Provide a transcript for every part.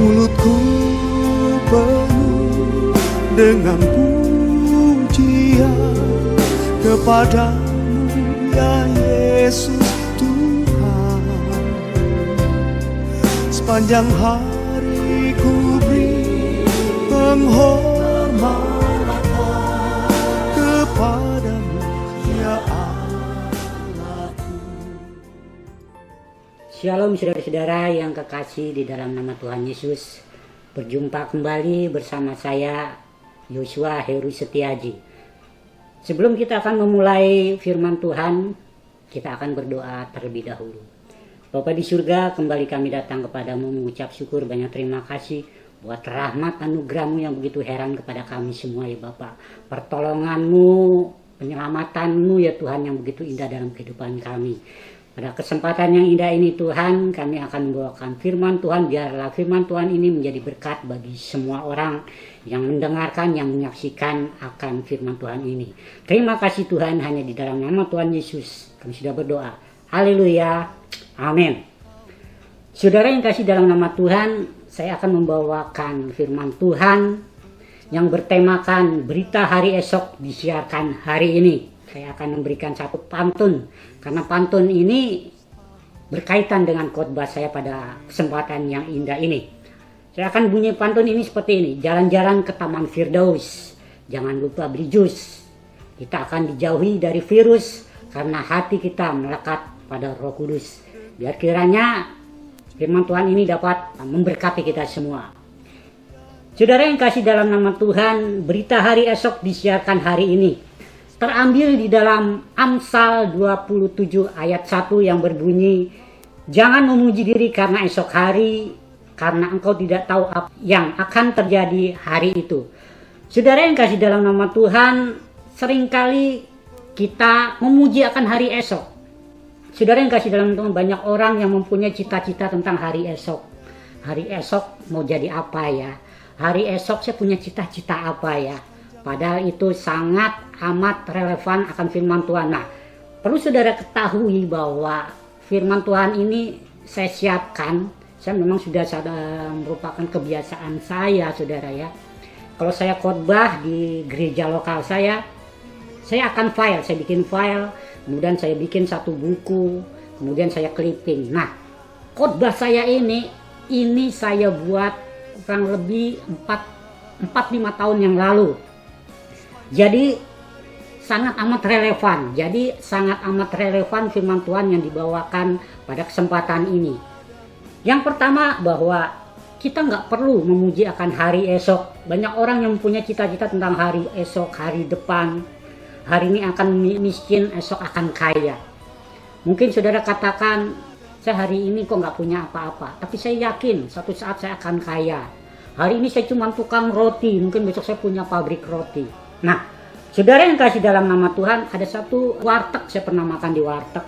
Mulutku penuh dengan pujian kepadamu ya Yesus Tuhan. Sepanjang hari ku beri penghormatan kepadamu ya Allahku. Shalom saudara-saudara yang kekasih di dalam nama Tuhan Yesus. Berjumpa kembali bersama saya Yosua Heru Setiaji. Sebelum kita akan memulai firman Tuhan, kita akan berdoa terlebih dahulu. Bapa di surga, kembali kami datang kepadamu mengucap syukur, banyak terima kasih buat rahmat anugerah-Mu yang begitu heran kepada kami semua ya Bapa. Pertolongan-Mu, penyelamatan-Mu ya Tuhan yang begitu indah dalam kehidupan kami. Pada kesempatan yang indah ini Tuhan, kami akan membawakan firman Tuhan. Biarlah firman Tuhan ini menjadi berkat bagi semua orang yang mendengarkan, yang menyaksikan akan firman Tuhan ini. Terima kasih Tuhan, hanya di dalam nama Tuhan Yesus kami sudah berdoa. Haleluya, amin. Saudara yang kasih dalam nama Tuhan, saya akan membawakan firman Tuhan yang bertemakan berita hari esok disiarkan hari ini. Saya akan memberikan satu pantun, karena pantun ini berkaitan dengan khotbah saya pada kesempatan yang indah ini. Saya akan bunyi pantun ini seperti ini. Jalan-jalan ke Taman Firdaus, jangan lupa beli jus. Kita akan dijauhi dari virus, karena hati kita melekat pada Roh Kudus. Biar kiranya firman Tuhan ini dapat memberkati kita semua. Saudara yang kasih dalam nama Tuhan, berita hari esok disiarkan hari ini. Terambil di dalam Amsal 27 ayat 1 yang berbunyi, jangan memuji diri karena esok hari, karena engkau tidak tahu apa yang akan terjadi hari itu. Saudara yang kasih dalam nama Tuhan, seringkali kita memuji akan hari esok. Saudara yang kasih dalam Tuhan, banyak orang yang mempunyai cita-cita tentang hari esok. Hari esok mau jadi apa ya? Hari esok saya punya cita-cita apa ya? Padahal itu sangat amat relevan akan firman Tuhan. Nah, perlu saudara ketahui bahwa firman Tuhan ini saya siapkan. Saya memang sudah merupakan kebiasaan saya, saudara ya. Kalau saya khotbah di gereja lokal saya akan file. Saya bikin file, kemudian saya bikin satu buku, kemudian saya clipping. Nah, khotbah saya ini saya buat kurang lebih 4-5 tahun yang lalu. Jadi sangat amat relevan firman Tuhan yang dibawakan pada kesempatan ini. Yang pertama, bahwa kita nggak perlu memuji akan hari esok. Banyak orang yang mempunyai cita-cita tentang hari esok, hari depan. Hari ini akan miskin, esok akan kaya. Mungkin saudara katakan, saya hari ini kok nggak punya apa-apa. Tapi saya yakin suatu saat saya akan kaya. Hari ini saya cuma tukang roti, mungkin besok saya punya pabrik roti. Nah, saudara yang kasih dalam nama Tuhan, ada satu warteg, saya pernah makan di warteg.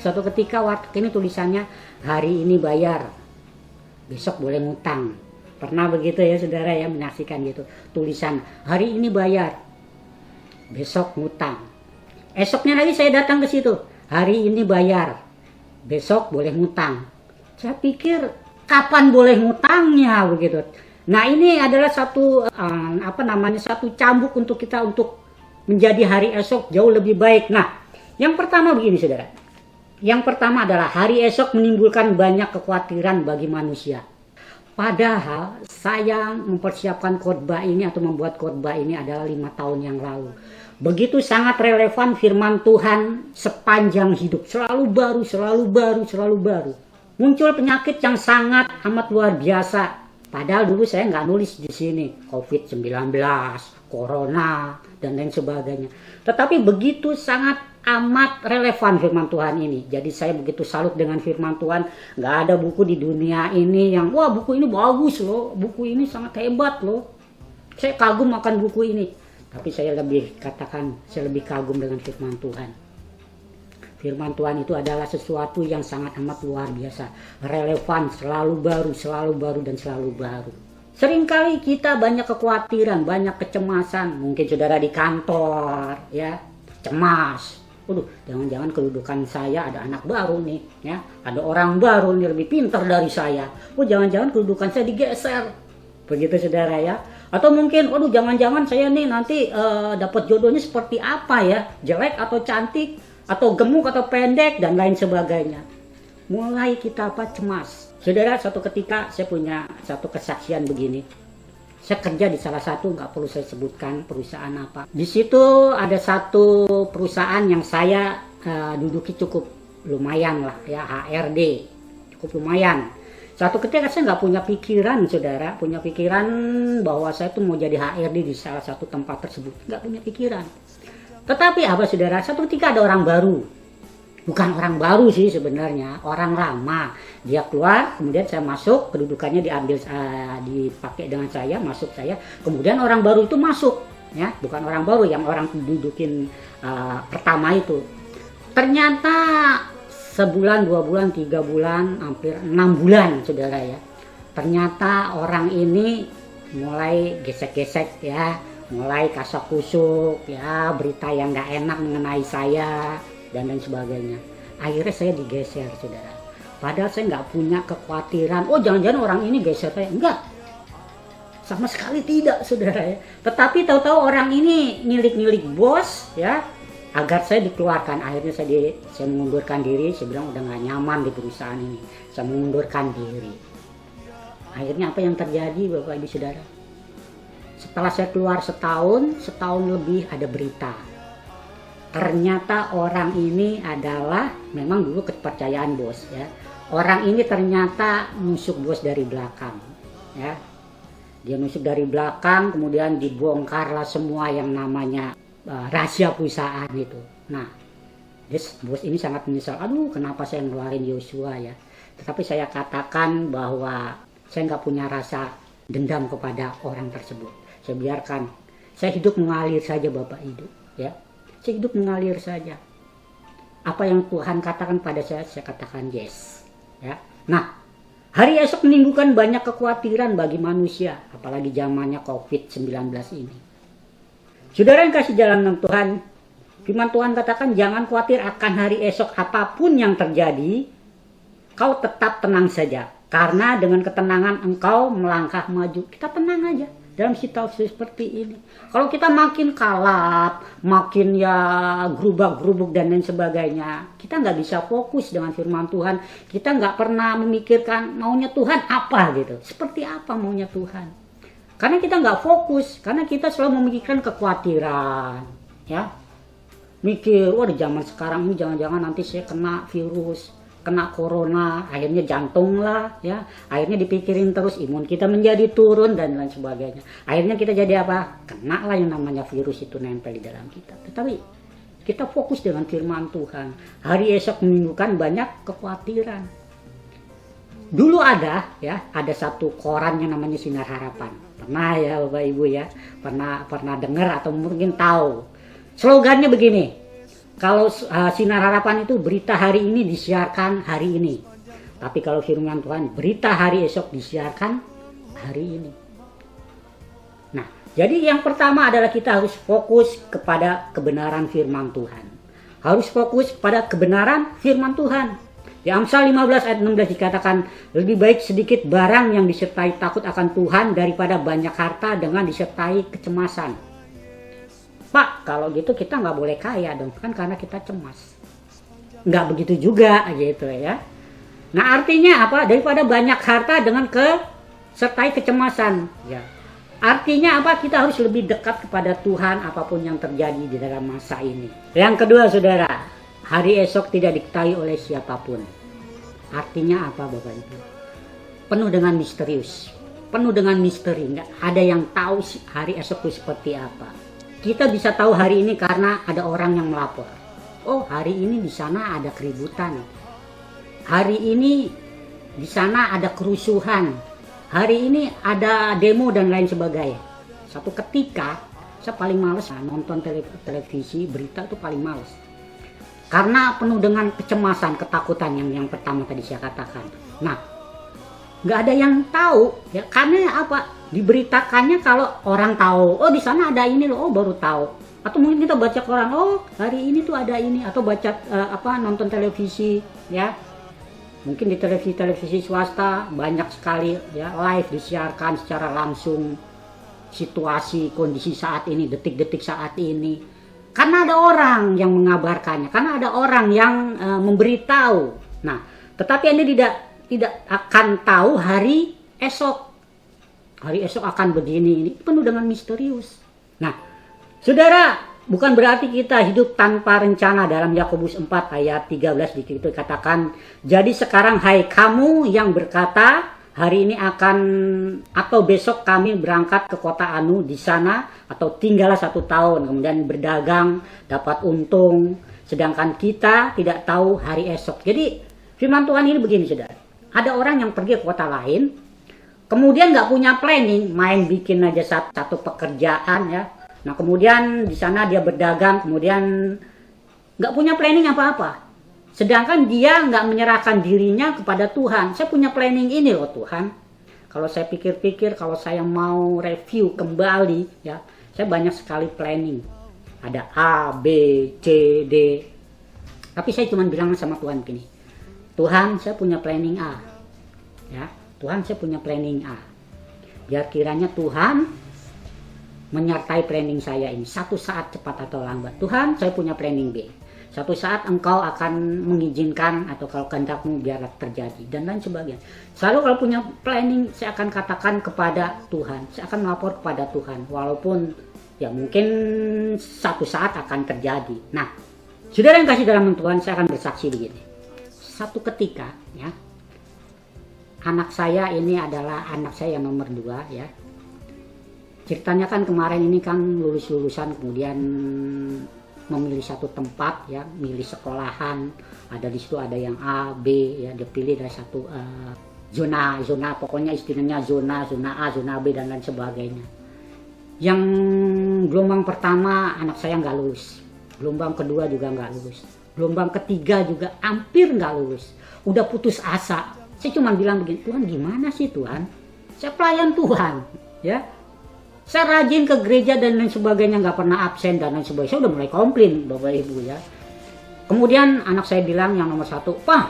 Satu ketika warteg ini tulisannya, hari ini bayar, besok boleh ngutang. Pernah begitu ya saudara ya, menyaksikan gitu. Tulisan, hari ini bayar, besok ngutang. Esoknya lagi saya datang ke situ, hari ini bayar, besok boleh ngutang. Saya pikir, kapan boleh ngutangnya begitu. Nah, ini adalah satu satu cambuk untuk kita untuk menjadi hari esok jauh lebih baik. Nah, yang pertama begini saudara. Yang pertama adalah hari esok menimbulkan banyak kekhawatiran bagi manusia. Padahal saya mempersiapkan khotbah ini atau membuat khotbah ini adalah 5 tahun yang lalu. Begitu sangat relevan firman Tuhan sepanjang hidup. Selalu baru. Muncul penyakit yang sangat amat luar biasa. Padahal dulu saya nggak nulis di sini COVID-19, Corona, dan lain sebagainya. Tetapi begitu sangat amat relevan firman Tuhan ini. Jadi saya begitu salut dengan firman Tuhan. Nggak ada buku di dunia ini yang, wah buku ini bagus loh, buku ini sangat hebat loh. Saya kagum akan buku ini. Tapi saya lebih kagum dengan firman Tuhan. Firman Tuhan itu adalah sesuatu yang sangat amat luar biasa, relevan, selalu baru dan selalu baru. Seringkali kita banyak kekhawatiran, banyak kecemasan. Mungkin saudara di kantor ya, cemas. Waduh, jangan-jangan kedudukan saya ada anak baru nih, ya, ada orang baru nih lebih pintar dari saya. Oh, jangan-jangan kedudukan saya digeser, begitu saudara ya. Atau mungkin, waduh, jangan-jangan saya nih nanti dapat jodohnya seperti apa ya, jelek atau cantik, atau gemuk atau pendek dan lain sebagainya. Mulai kita cemas. Saudara, suatu ketika saya punya satu kesaksian begini. Saya kerja di salah satu, nggak perlu saya sebutkan perusahaan apa. Di situ ada satu perusahaan yang saya duduki cukup lumayan lah ya, HRD, cukup lumayan. Suatu ketika saya nggak punya pikiran, saudara, punya pikiran bahwa saya tuh mau jadi HRD di salah satu tempat tersebut, nggak punya pikiran. Tetapi apa saudara, satu ketika ada orang baru. Bukan orang baru sih sebenarnya, orang lama. Dia keluar, kemudian saya masuk, kedudukannya diambil, dipakai dengan saya, masuk saya. Kemudian orang baru itu masuk, ya, bukan orang baru yang orang dudukin pertama itu. Ternyata sebulan, 2 bulan, 3 bulan, hampir 6 bulan, saudara ya. Ternyata orang ini mulai gesek-gesek ya, mulai kasak kusuk ya, berita yang nggak enak mengenai saya dan lain sebagainya. Akhirnya saya digeser, saudara. Padahal saya nggak punya kekhawatiran, oh jangan-jangan orang ini geser saya. Enggak, sama sekali tidak, saudara ya. Tetapi tahu-tahu orang ini nilik-nilik bos ya, agar saya dikeluarkan. Akhirnya saya mengundurkan diri. Saya bilang udah nggak nyaman di perusahaan ini, saya mengundurkan diri. Akhirnya apa yang terjadi, Bapak Ibu Saudara? Setelah saya keluar setahun lebih, ada berita. Ternyata orang ini adalah, memang dulu kepercayaan bos ya. Orang ini ternyata nusuk bos dari belakang ya. Dia nusuk dari belakang, kemudian dibongkarlah semua yang namanya rahasia perusahaan itu. Nah, bos ini sangat menyesal. Aduh, kenapa saya ngeluarin Yosua ya. Tetapi saya katakan bahwa saya nggak punya rasa dendam kepada orang tersebut. Saya biarkan, saya hidup mengalir saja, Bapak Ibu ya. Saya hidup mengalir saja. Apa yang Tuhan katakan pada saya katakan yes. Ya. Nah, hari esok menimbulkan banyak kekhawatiran bagi manusia, apalagi zamannya COVID-19 ini. Saudara yang kasih jalan dengan Tuhan, firman Tuhan katakan jangan khawatir akan hari esok, apapun yang terjadi, kau tetap tenang saja. Karena dengan ketenangan engkau melangkah maju. Kita tenang aja dalam situasi seperti ini. Kalau kita makin kalap, makin ya gerubak-gerubuk dan lain sebagainya, kita nggak bisa fokus dengan firman Tuhan. Kita nggak pernah memikirkan maunya Tuhan apa gitu. Seperti apa maunya Tuhan. Karena kita nggak fokus, karena kita selalu memikirkan kekhawatiran. Ya, mikir, wah di zaman sekarang ini jangan-jangan nanti saya kena virus, kena corona, akhirnya jantung lah ya, akhirnya dipikirin terus, imun kita menjadi turun dan lain sebagainya. Akhirnya kita jadi apa? Kena lah yang namanya virus itu nempel di dalam kita. Tetapi kita fokus dengan firman Tuhan. Hari esok menimbulkan banyak kekhawatiran. Dulu ada satu koran yang namanya Sinar Harapan. Pernah ya Bapak Ibu ya, pernah dengar atau mungkin tahu. Slogannya begini. Kalau Sinar Harapan itu berita hari ini disiarkan hari ini. Tapi kalau firman Tuhan, berita hari esok disiarkan hari ini. Nah, jadi yang pertama adalah kita harus fokus kepada kebenaran firman Tuhan. Harus fokus pada kebenaran firman Tuhan. Di Amsal 15 ayat 16 dikatakan, lebih baik sedikit barang yang disertai takut akan Tuhan daripada banyak harta dengan disertai kecemasan. Pak, kalau gitu kita nggak boleh kaya dong, kan karena kita cemas. Nggak begitu juga gitu ya. Nah artinya apa? Daripada banyak harta dengan sertai kecemasan. Ya. Artinya apa? Kita harus lebih dekat kepada Tuhan apapun yang terjadi di dalam masa ini. Yang kedua saudara, hari esok tidak diketahui oleh siapapun. Artinya apa Bapak Ibu? Penuh dengan misterius. Penuh dengan misteri. Nggak ada yang tahu hari esok itu seperti apa. Kita bisa tahu hari ini karena ada orang yang melapor. Oh, hari ini di sana ada keributan. Hari ini di sana ada kerusuhan. Hari ini ada demo dan lain sebagainya. Satu ketika saya paling males nonton televisi, berita itu paling males. Karena penuh dengan kecemasan, ketakutan yang pertama tadi saya katakan. Nah, nggak ada yang tahu ya, karena apa? Diberitakannya kalau orang tahu, oh di sana ada ini loh, oh baru tahu. Atau mungkin kita baca koran, oh hari ini tuh ada ini, atau baca nonton televisi ya. Mungkin di televisi swasta banyak sekali ya live disiarkan secara langsung situasi kondisi saat ini, detik-detik saat ini. Karena ada orang yang mengabarkannya, karena ada orang yang memberitahu. Nah, tetapi Anda tidak akan tahu hari esok. Hari esok akan begini, ini penuh dengan misterius. Nah, saudara, bukan berarti kita hidup tanpa rencana. Dalam Yakobus 4 ayat 13 dikatakan, jadi sekarang hai kamu yang berkata, hari ini akan atau besok kami berangkat ke kota anu, di sana atau tinggallah 1 tahun, kemudian berdagang, dapat untung, sedangkan kita tidak tahu hari esok. Jadi firman Tuhan ini begini, saudara. Ada orang yang pergi ke kota lain, kemudian nggak punya planning, main bikin aja satu pekerjaan ya. Nah kemudian di sana dia berdagang, kemudian nggak punya planning apa-apa. Sedangkan dia nggak menyerahkan dirinya kepada Tuhan. Saya punya planning ini loh Tuhan. Kalau saya pikir-pikir, kalau saya mau review kembali ya, saya banyak sekali planning. Ada A, B, C, D. Tapi saya cuma bilang sama Tuhan gini, Tuhan saya punya planning A. Ya, Tuhan saya punya planning A. Biar kiranya Tuhan menyertai planning saya ini. Satu saat cepat atau lambat. Tuhan saya punya planning B. Satu saat engkau akan mengizinkan atau kalau kehendak-Mu biarlah terjadi dan lain sebagainya. Selalu kalau punya planning saya akan katakan kepada Tuhan. Saya akan melapor kepada Tuhan. Walaupun ya mungkin satu saat akan terjadi. Nah, saudara yang kasih dalam Tuhan, saya akan bersaksi begini. Satu ketika ya, anak saya ini adalah anak saya yang nomor 2 ya. Ceritanya kan kemarin ini kan lulusan kemudian memilih satu tempat ya, milih sekolahan, ada di situ ada yang A, B ya, dia pilih dari satu zona pokoknya istilahnya zona A, zona B dan lain sebagainya. Yang gelombang pertama anak saya nggak lulus, gelombang kedua juga nggak lulus, gelombang ketiga juga hampir nggak lulus, udah putus asa. Saya cuma bilang begini, Tuhan gimana sih Tuhan? Saya pelayan Tuhan ya. Saya rajin ke gereja dan lain sebagainya, nggak pernah absen dan lain sebagainya. Saya udah mulai komplain Bapak Ibu ya. Kemudian anak saya bilang yang nomor 1, Pak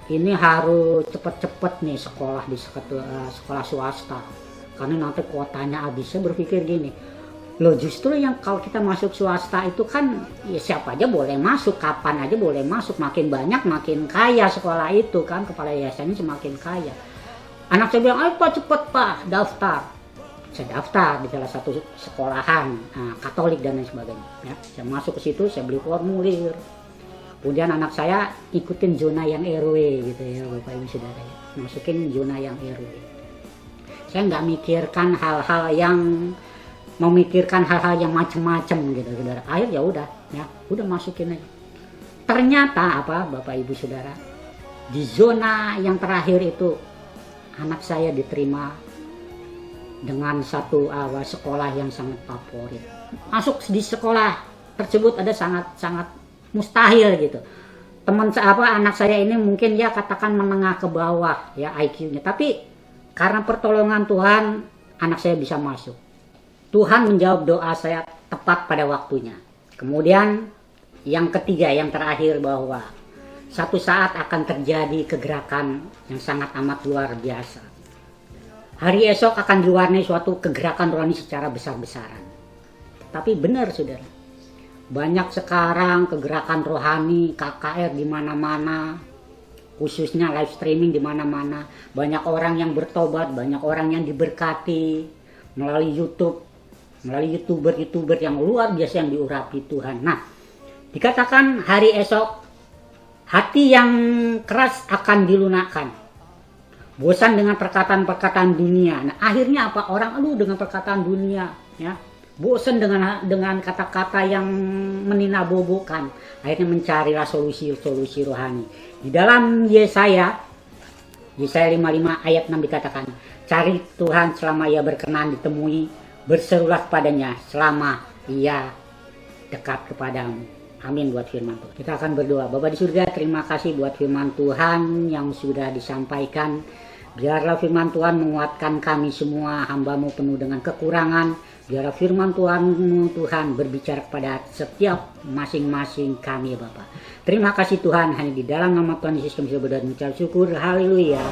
ini harus cepet-cepet nih sekolah di sekolah swasta. Karena nanti kuotanya habis. Saya berpikir gini, loh justru yang kalau kita masuk swasta itu kan ya siapa aja boleh masuk, kapan aja boleh masuk. Makin banyak makin kaya sekolah itu kan, kepala yayasannya semakin kaya. Anak saya bilang, ayo Pak cepet Pak daftar. Saya daftar di salah satu sekolahan Katolik dan lain sebagainya ya. Saya masuk ke situ, saya beli formulir, kemudian anak saya ikutin zona yang RW gitu ya Bapak Ibu Saudara ya. Masukin zona yang RW. Saya nggak memikirkan hal-hal yang macam-macam gitu saudara. Akhir ya udah masukin aja. Ternyata apa Bapak Ibu Saudara, di zona yang terakhir itu anak saya diterima dengan satu sekolah yang sangat favorit. Masuk di sekolah tersebut ada sangat mustahil gitu. Anak saya ini mungkin ya katakan menengah ke bawah ya IQ-nya, tapi karena pertolongan Tuhan anak saya bisa masuk. Tuhan menjawab doa saya tepat pada waktunya. Kemudian yang ketiga, yang terakhir, bahwa satu saat akan terjadi kegerakan yang sangat amat luar biasa. Hari esok akan diwarnai suatu kegerakan rohani secara besar-besaran. Tapi benar saudara, banyak sekarang kegerakan rohani, KKR di mana-mana, khususnya live streaming di mana-mana. Banyak orang yang bertobat, banyak orang yang diberkati melalui YouTube, melalui youtuber yang luar biasa yang diurapi Tuhan. Nah, dikatakan hari esok hati yang keras akan dilunakkan. Bosan dengan perkataan-perkataan dunia. Nah, akhirnya apa? Orang dengan perkataan dunia, ya. Bosan dengan kata-kata yang meninabobokan. Akhirnya mencarilah solusi rohani. Di dalam Yesaya 55 ayat 6 dikatakan, cari Tuhan selama ia berkenan ditemui, berserulah kepadanya selama ia dekat kepadamu. Amin buat firman Tuhan. Kita akan berdoa. Bapa di surga, terima kasih buat firman Tuhan yang sudah disampaikan. Biarlah firman Tuhan menguatkan kami semua, hamba-Mu penuh dengan kekurangan. Biarlah firman Tuhan-Mu Tuhan berbicara kepada setiap masing-masing kami ya Bapak. Terima kasih Tuhan, hanya di dalam nama Tuhan Yesus kami bisa berdoa dan mengucap syukur. Haleluya.